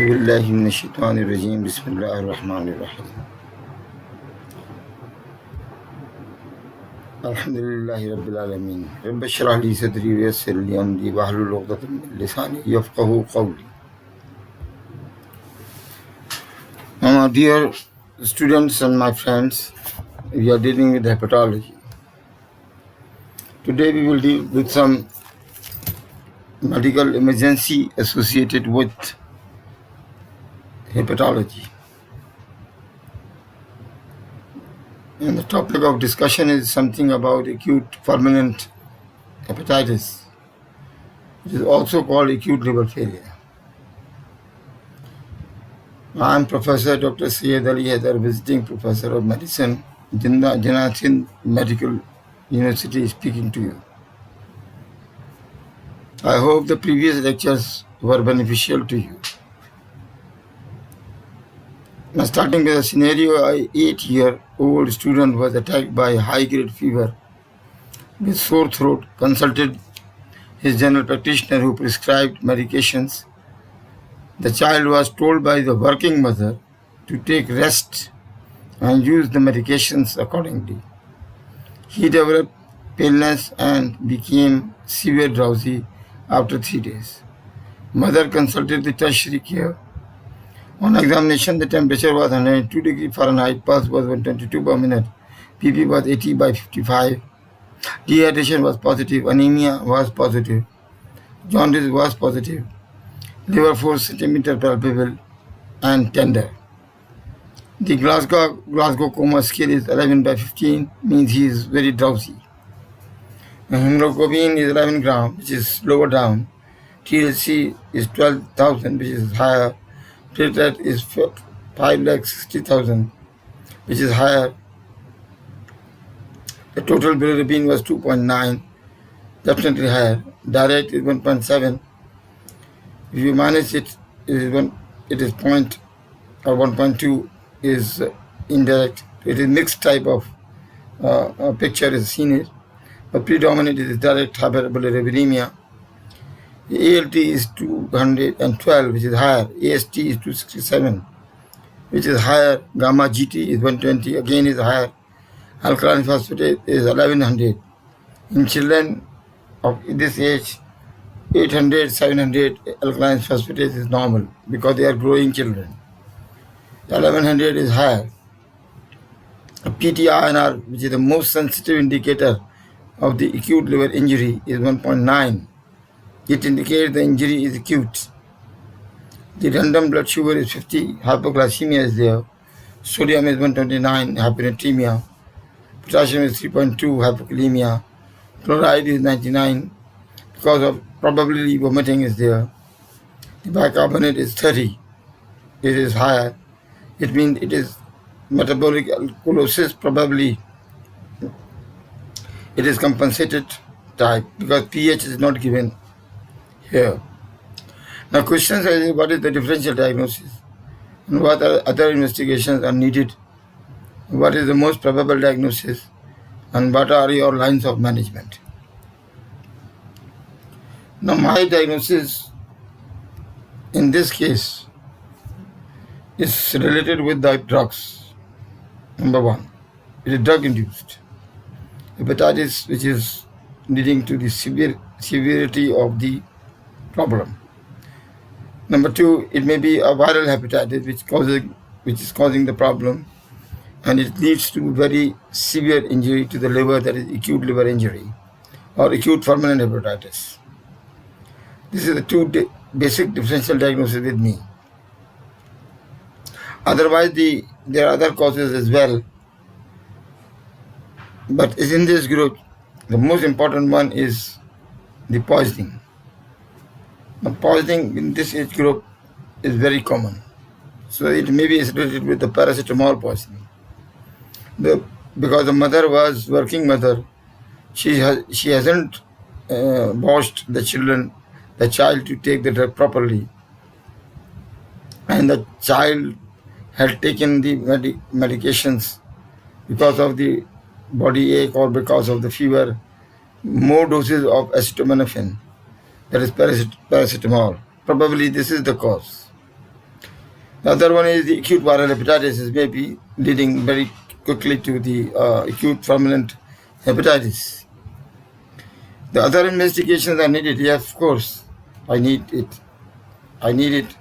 بالله من الشيطان الرجيم بسم الله الرحمن الرحيم الحمد لله رب العالمين رب اشرح لي صدري ويسر لي أمري واحلل عقدة من لساني يفقهوا قولي. My dear students and my friends, we are dealing with hepatology. Today we will deal with some medical emergency associated with hepatology. And the topic of discussion is something about acute fulminant hepatitis. It is also called acute liver failure. I am Professor Dr. Syed Ali Haidar, visiting professor of medicine, Janathin Medical University, speaking to you. I hope the previous lectures were beneficial to you. Now, starting with a scenario, an 8-year-old student was attacked by high-grade fever with sore throat, consulted his general practitioner who prescribed medications. The child was told by the working mother to take rest and use the medications accordingly. He developed paleness and became severe drowsy after 3 days. Mother consulted the tertiary care. On examination, the temperature was 102 degrees Fahrenheit, pulse was 122 per minute, PP was 80 by 55, dehydration was positive, anemia was positive, jaundice was positive, liver 4 centimeter palpable and tender. The Glasgow coma scale is 11 by 15, means he is very drowsy. The hemoglobin is 11 gram, which is lower down. TLC is 12,000, which is higher. Platelet is 560,000, which is higher. The total bilirubin was 2.9, definitely higher. Direct is 1.7. If you minus it, it is point or 1.2 is indirect. It is mixed type of picture is seen here, but predominant is direct hyperbilirubinemia. The ALT is 212, which is higher. AST is 267, which is higher. Gamma GT is 120, again is higher. Alkaline phosphatase is 1100. In children of this age, 800, 700 alkaline phosphatase is normal because they are growing children. 1100 is higher. PTINR, which is the most sensitive indicator of the acute liver injury, is 1.9. It indicates the injury is acute. The random blood sugar is 50, hypoglycemia is there. Sodium is 129, hyponatremia. Potassium is 3.2, hypokalemia. Chloride is 99, because of probably vomiting is there. The bicarbonate is 30, it is higher. It means it is metabolic alkalosis, probably it is compensated type because pH is not given here. Now questions are, what is the differential diagnosis and what other investigations are needed? What is the most probable diagnosis and what are your lines of management? Now my diagnosis in this case is related with the drugs. Number one, it is drug induced hepatitis, which is leading to the severity of the problem. Number two, it may be a viral hepatitis which is causing the problem, and it leads to very severe injury to the liver, that is acute liver injury or acute fulminant hepatitis. This is the two basic differential diagnosis with me. Otherwise, there are other causes as well, but in this group, the most important one is the poisoning. The poisoning in this age group is very common. So it may be associated with the paracetamol poisoning. Because the mother was working mother, she hasn't washed the child to take the drug properly. And the child had taken the medications because of the body ache or because of the fever, more doses of acetaminophen, that is paracetamol. Probably this is the cause. The other one is the acute viral hepatitis, is maybe leading very quickly to the acute fulminant hepatitis. The other investigations are needed. Yes, of course, I need it. I need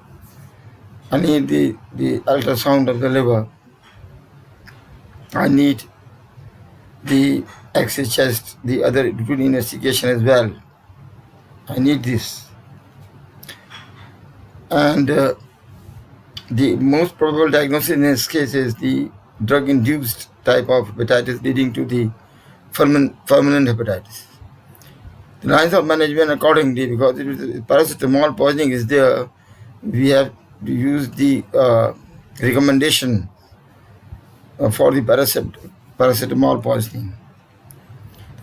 the ultrasound of the liver. I need the X-ray chest, the other routine investigation as well. I need this. And the most probable diagnosis in this case is the drug-induced type of hepatitis leading to the fulminant hepatitis. The lines of management accordingly, because if paracetamol poisoning is there, we have to use the recommendation for the paracetamol poisoning.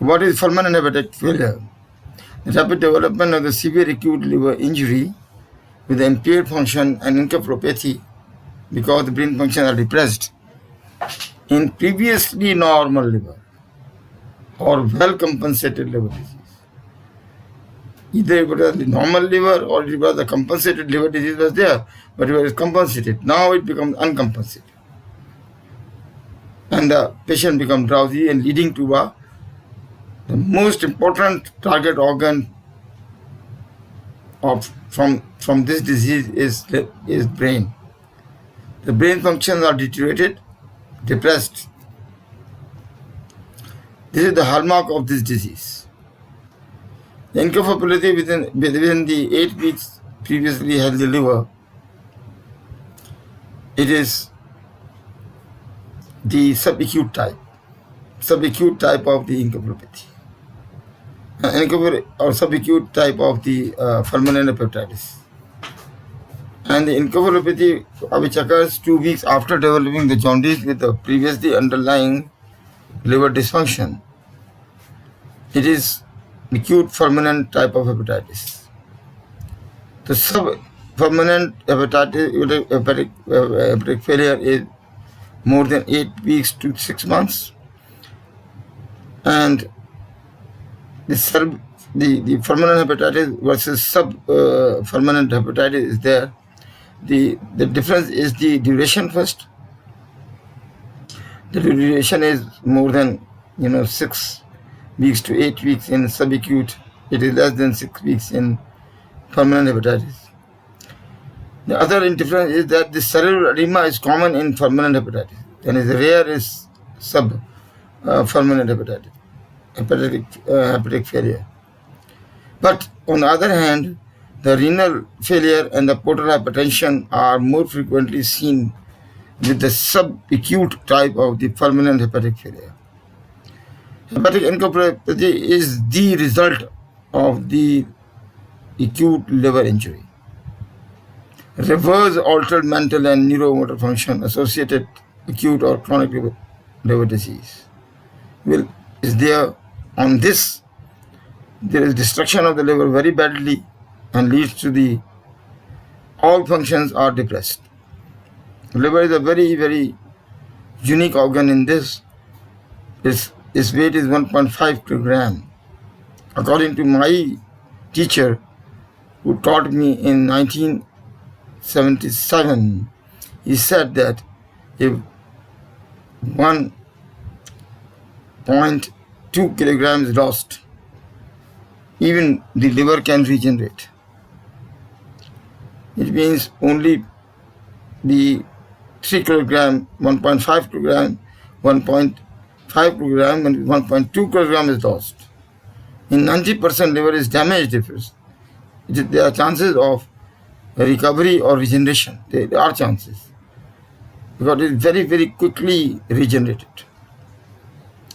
What is fulminant hepatic failure? The rapid development of the severe acute liver injury with impaired function and encephalopathy because the brain functions are depressed in previously normal liver or well-compensated liver disease. Either it was the normal liver or it was the compensated liver disease was there, but it was compensated. Now it becomes uncompensated. And the patient becomes drowsy and leading to the most important target organ from this disease is brain. The brain functions are deteriorated, depressed. This is the hallmark of this disease. The encephalopathy within the 8 weeks previously healthy liver, it is the subacute type of the encephalopathy. Or subacute type of the fulminant hepatitis. And the encephalopathy, which occurs 2 weeks after developing the jaundice with the previously underlying liver dysfunction, it is acute fulminant type of hepatitis. The subfulminant hepatic failure is more than 8 weeks to 6 months, and the fulminant hepatitis versus subfulminant hepatitis is there. The difference is the duration first. The duration is more than 6 weeks to 8 weeks in subacute. It is less than 6 weeks in fulminant hepatitis. The other difference is that the cellular edema is common in fulminant hepatitis and is rare is subfulminant hepatitis. Hepatic failure. But on the other hand, the renal failure and the portal hypertension are more frequently seen with the subacute type of the fulminant hepatic failure. Hepatic encephalopathy is the result of the acute liver injury. Reverse altered mental and neuromotor function associated acute or chronic liver disease is there. On this, there is destruction of the liver very badly and leads to all functions are depressed. The liver is a very, very unique organ in this. Its weight is 1.5 kilogram. According to my teacher who taught me in 1977, he said that if 1.2 kilograms lost, even the liver can regenerate. It means only the 3 kilogram, 1.5 kilogram, 1.5 kilogram and 1.2 kilogram is lost. In 90% liver is damaged. There are chances of recovery or regeneration. There are chances because it is very, very quickly regenerated.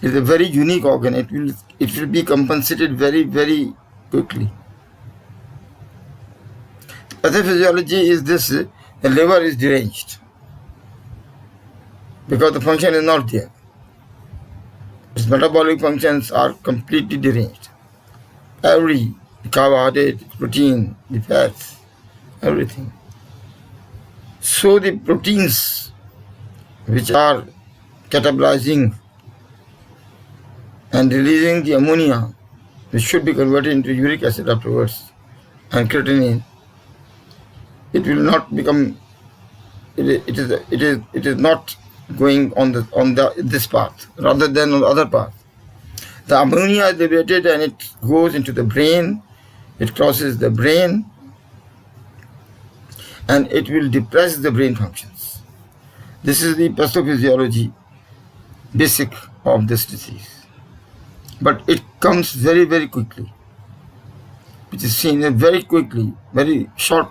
It is a very unique organ. It will be compensated very, very quickly. Pathophysiology is this: the liver is deranged because the function is not there. Its metabolic functions are completely deranged. Every carbohydrate, protein, the fats, everything. So the proteins which are catabolizing and releasing the ammonia, which should be converted into uric acid afterwards, and creatinine, it will not become it is not going on this path rather than on the other path. The ammonia is liberated and it goes into the brain. It crosses the brain and it will depress the brain functions. This is the pathophysiology basic of this disease. But it comes very, very quickly. It is seen very quickly, very short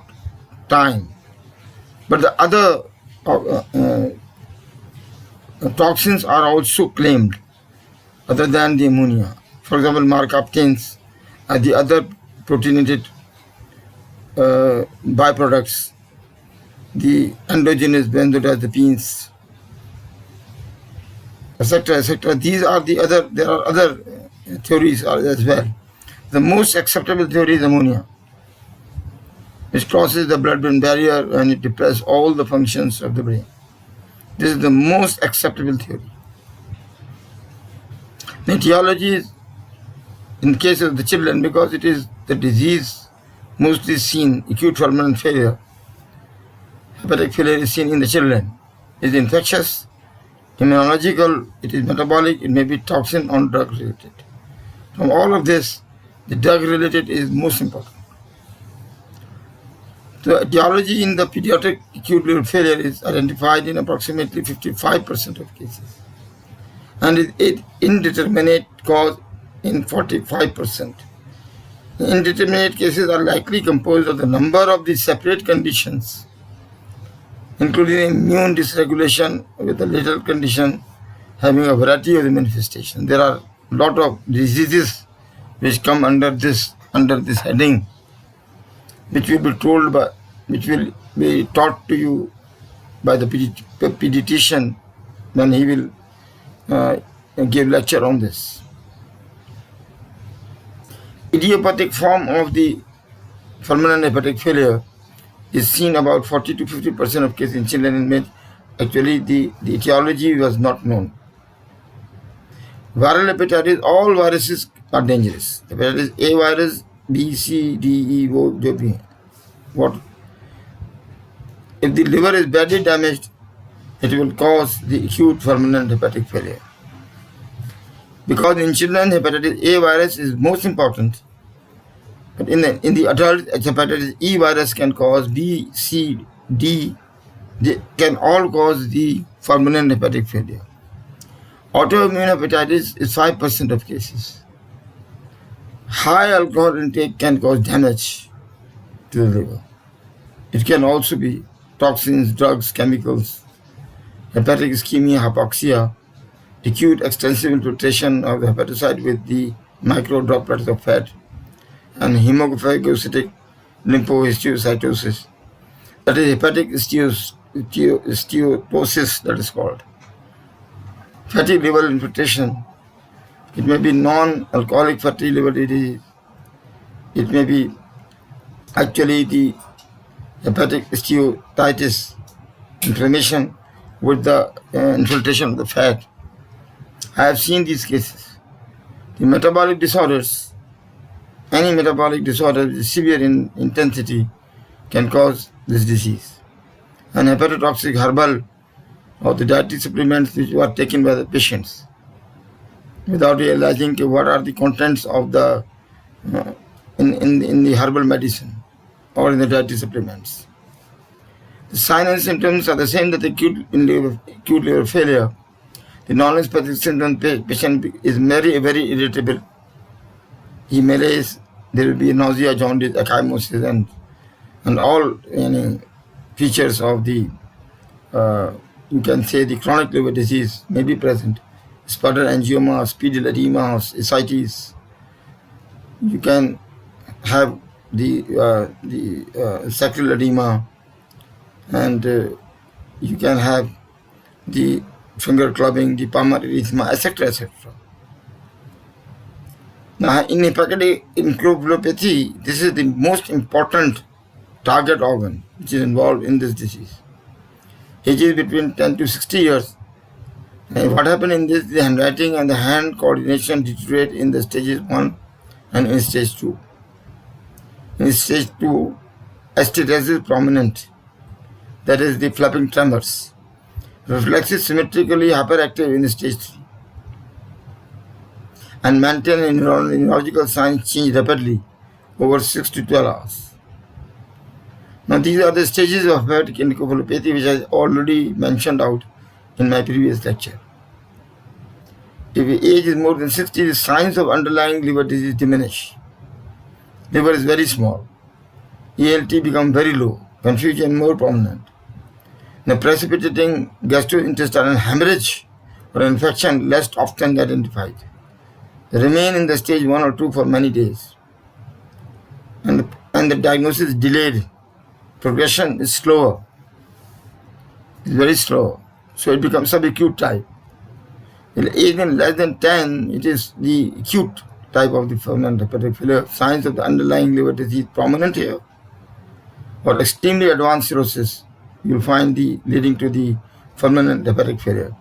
time. But the other toxins are also claimed other than the ammonia. For example, MRCP and the other proteinated byproducts, the endogenous benzodiazepines, etc., etc. These are there are other theories as well. The most acceptable theory is ammonia, which crosses the blood-brain barrier and it depresses all the functions of the brain. This is the most acceptable theory. The etiology is, in the case of the children, because it is the disease mostly seen, acute fulminant failure, hepatic failure is seen in the children. It is infectious, immunological, it is metabolic, it may be toxin or drug related. From all of this, the drug related is most important. The etiology in the pediatric acute liver failure is identified in approximately 55% of cases, and it indeterminate cause in 45%. The indeterminate cases are likely composed of the number of the separate conditions, including immune dysregulation with a later condition having a variety of the manifestations. There are a lot of diseases which come under this heading, which will be taught to you by the pediatrician when he will give lecture on this. Idiopathic form of the fulminant hepatic failure is seen about 40 to 50% of cases in children and men. Actually, the etiology was not known. Viral hepatitis, all viruses are dangerous. Hepatitis A virus, B, C, D, E, O, जो what? If the liver is badly damaged, it will cause the acute fulminant hepatic failure. Because in children, hepatitis A virus is most important, but in the adult, hepatitis E virus can cause B, C, D. They can all cause the fulminant hepatic failure. Autoimmune hepatitis is 5% of cases. High alcohol intake can cause damage to the liver. It can also be toxins, drugs, chemicals, hepatic ischemia, hypoxia, acute extensive infiltration of the hepatocyte with the micro droplets of fat, and hemophagocytic lymphohistiocytosis. That is hepatic steatosis, that is called. Fatty liver infiltration. It may be non-alcoholic fatty liver disease. It may be actually the hepatic steatosis, inflammation with the infiltration of the fat. I have seen these cases. The metabolic disorders, any metabolic disorder with severe intensity can cause this disease. And hepatotoxic herbal or the dietary supplements which are taken by the patients without realizing what are the contents of the in the herbal medicine or in the dietary supplements. The signs and symptoms are the same that acute liver failure. The non-specific symptom patient is very, very irritable. He malaise, there will be nausea, jaundice, ecchymosis, and all features of the you can say the chronic liver disease may be present. Sputter angioma, speedal edema, ascites. You can have the sacral edema, and you can have the finger clubbing, the palmar erythema, etc., etc. Now, in hepatic encephalopathy, this is the most important target organ which is involved in this disease. Age is between 10 to 60 years. And what happens in this, the handwriting and the hand coordination deteriorate in the stages 1 and in stage 2. In stage 2, esterase is prominent. that is the flapping tremors. Reflexes symmetrically hyperactive in stage 3 and maintain neurological signs change rapidly over 6 to 12 hours. Now these are the stages of hepatic encephalopathy which I already mentioned out in my previous lecture. If the age is more than 60, the signs of underlying liver disease diminish. Liver is very small. ALT becomes very low. Confusion more prominent. The precipitating gastrointestinal hemorrhage or infection less often identified. They remain in the stage 1 or 2 for many days. And the diagnosis is delayed. Progression is slower. It's very slow. So it becomes subacute type. In age less than 10, it is the acute type of the fulminant hepatic failure. Signs of the underlying liver disease prominent here. Or extremely advanced cirrhosis, you'll find the leading to the fulminant hepatic failure.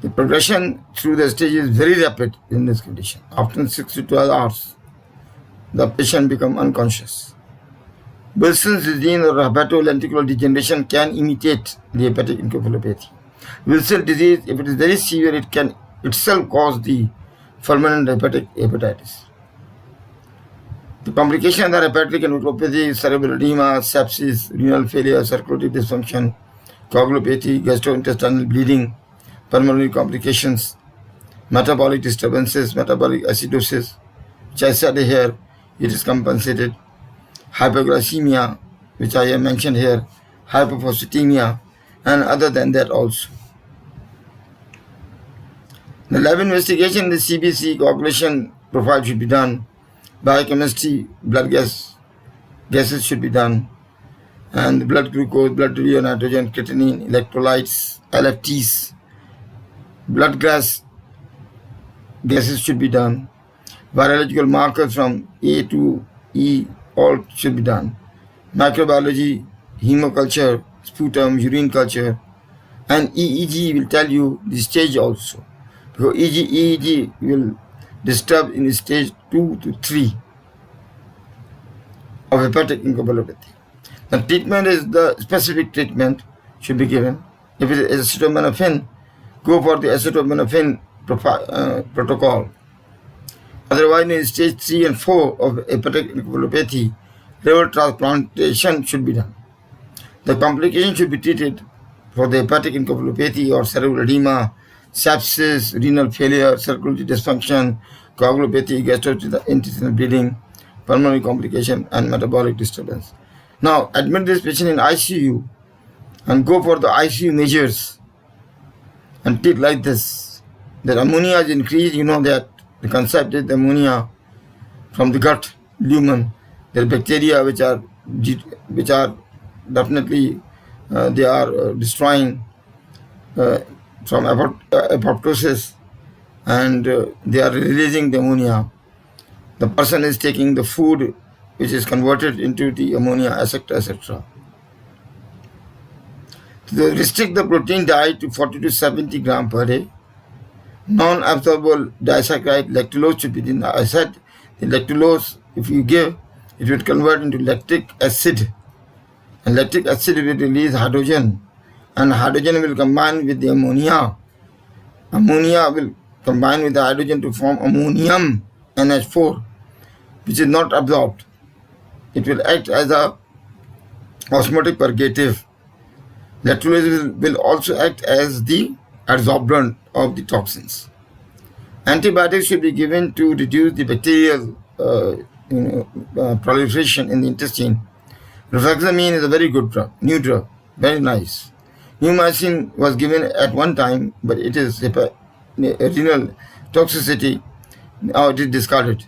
The progression through the stage is very rapid in this condition. After 6 to 12 hours, the patient becomes unconscious. Wilson's disease or hepatolenticular degeneration can imitate the hepatic encephalopathy. Wilson's disease, if it is very severe, it can itself cause the fulminant hepatic hepatitis. The complications are hepatic encephalopathy, cerebral edema, sepsis, renal failure, circulatory dysfunction, coagulopathy, gastrointestinal bleeding, pulmonary complications, metabolic disturbances, metabolic acidosis, which I said here, it is compensated, hypoglycemia, which I have mentioned here, hypophosphatemia, and other than that also. The lab investigation in the CBC coagulation profile should be done. Biochemistry, blood gases should be done, and the blood glucose, blood urea nitrogen, creatinine, electrolytes, LFTs, blood gases should be done. Virological markers from A to E all should be done. Microbiology, hemoculture, sputum, urine culture, and EEG will tell you the stage also. Because EEG will disturb in stage 2 to 3 of hepatic encephalopathy. The treatment is the specific treatment should be given. If it is acetaminophen, go for the acetaminophen protocol. Otherwise, in stage 3 and 4 of hepatic encephalopathy, liver transplantation should be done. The complication should be treated for the hepatic encephalopathy or cerebral edema, sepsis, renal failure, circulatory dysfunction, coagulopathy, gastrointestinal bleeding, pulmonary complication, and metabolic disturbance. Now, admit this patient in ICU and go for the ICU measures and treat like this. The ammonia is increased, you know that the concept is the ammonia from the gut lumen. There are bacteria which are definitely they are destroying from apoptosis, and they are releasing the ammonia. The person is taking the food which is converted into the ammonia, etc., etc. So restrict the protein diet to 40 to 70 grams per day. Non-absorbable disaccharide lactulose should be given. I said the lactulose, if you give, it will convert into lactic acid, and lactic acid will release hydrogen, and hydrogen will combine with the ammonia. Ammonia will combine with the hydrogen to form ammonium NH4, which is not absorbed. It will act as a osmotic purgative. Lactulose will also act as the adsorbent of the toxins. Antibiotics should be given to reduce the bacterial proliferation in the intestine. Rifaximin is a very good drug, new drug, very nice. Neomycin was given at one time, but it is renal toxicity. Now it is discarded.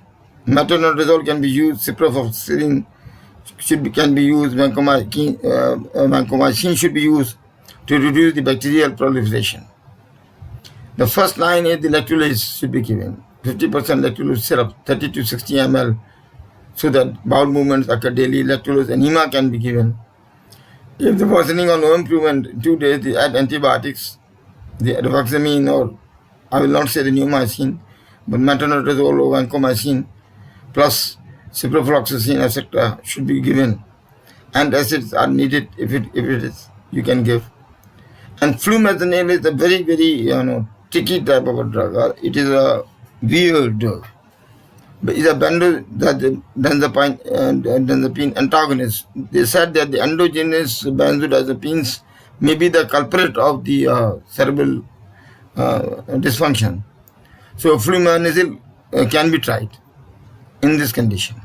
Metronidazole can be used. Ciprofloxacin can be used. Vancomycin should be used to reduce the bacterial proliferation. The first line is the lactulose should be given. 50% lactulose syrup, 30 to 60 ml, so that bowel movements occur daily. Lactulose enema can be given. If the worsening or no improvement in 2 days, they add antibiotics, the rifaximin, or I will not say the neomycin, but metronidazole or vancomycin plus ciprofloxacin, etc. should be given. Antacids are needed if it is, you can give. And flumazenil is a very, very tricky type of a drug. It is a weird drug. But it's a benzodiazepine antagonist. They said that the endogenous benzodiazepines may be the culprit of the cerebral dysfunction. So flumazenil can be tried in this condition.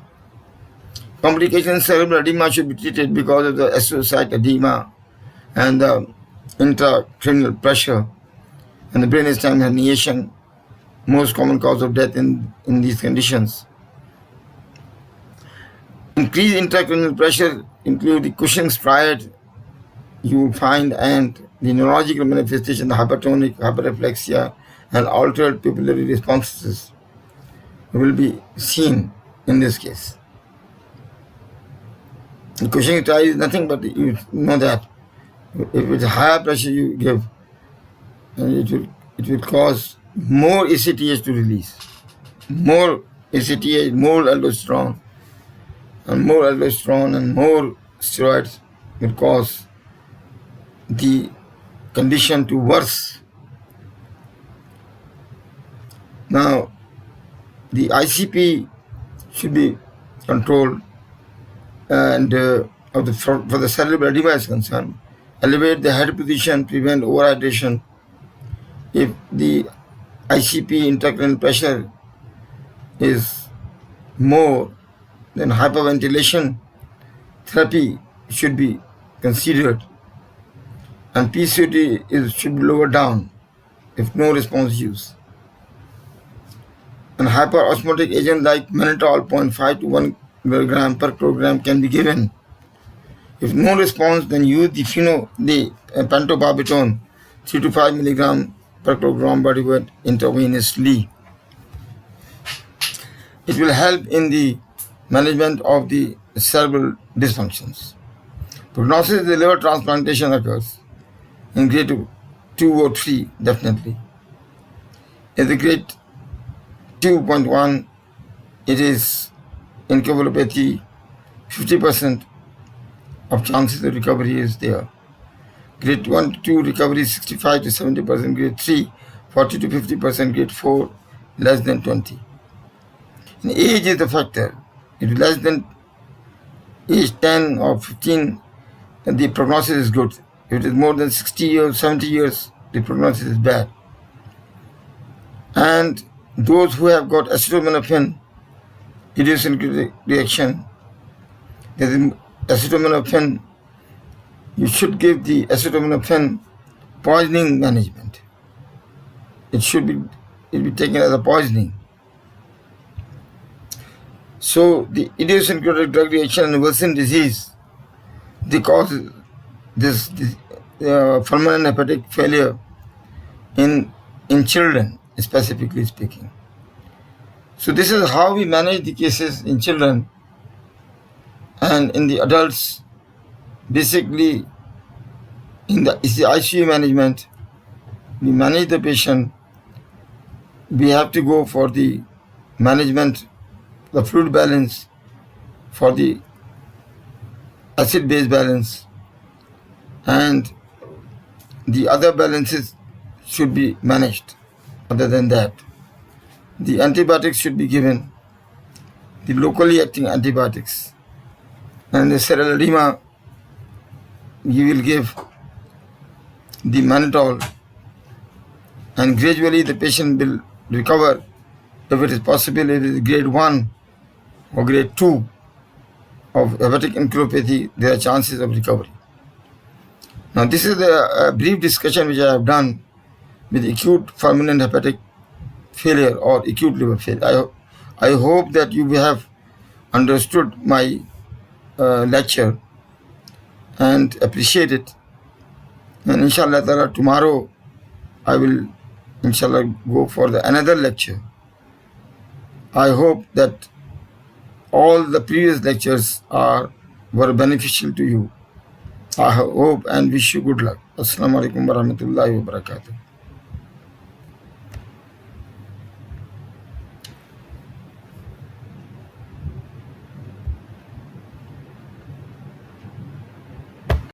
Complications: cerebral edema should be treated because of the astrocyte edema and the intracranial pressure and the brainstem herniation, most common cause of death in these conditions. Increased intracranial pressure include the Cushing's triad you will find, and the neurological manifestation, the hypertonic, hyperreflexia, and altered pupillary responses will be seen in this case. The Cushing's triad is nothing but, you know that if it's higher pressure you give, and it will cause more ACTH to release. More ACTH, more aldosterone, and more steroids will cause the condition to worse. Now, the ICP should be controlled, and for the cerebral edema is concerned, elevate the head position, prevent overhydration. If the ICP intracranial pressure is more, then hyperventilation therapy should be considered, and PCOT should be lowered down if no response used. And hyperosmotic agent like mannitol 0.5 to 1 milligram per kilogram can be given. If no response, then use the pentobarbital 3 to 5 milligram per kilogram body weight intravenously. It will help in the management of the cerebral dysfunctions. Prognosis of the liver transplantation occurs in grade 2 or 3, definitely. In the grade 2.1, it is encephalopathy, 50% of chances of recovery is there. Grade 1 to 2 recovery is 65 to 70%, grade 3 40 to 50%, grade 4 less than 20. And age is the factor. If less than age 10 or 15, the prognosis is good. If it is more than 60 years, 70 years, the prognosis is bad. And those who have got acetaminophen idiosyncratic reaction, there is acetaminophen, you should give the acetaminophen poisoning management. It be taken as a poisoning. So the idiosyncratic drug reaction and Wilson disease, they cause this fulminant hepatic failure in children, specifically speaking. So this is how we manage the cases in children. And in the adults, basically in the ICU management, we manage the patient. We have to go for the management, the fluid balance, for the acid-base balance, and the other balances should be managed. Other than that, the antibiotics should be given, the locally acting antibiotics, and the cerebral edema, you will give the mannitol, and gradually the patient will recover. If it is possible, if it is grade 1 or grade 2 of hepatic encephalopathy, there are chances of recovery. Now, this is a brief discussion which I have done with acute fulminant hepatic failure or acute liver failure. I hope that you have understood my lecture and appreciate it. And inshallah tomorrow I will inshallah go for another lecture. I hope that all the previous lectures were beneficial to you. I hope and wish you good luck. Assalamu alaikum warahmatullahi wabarakatuh.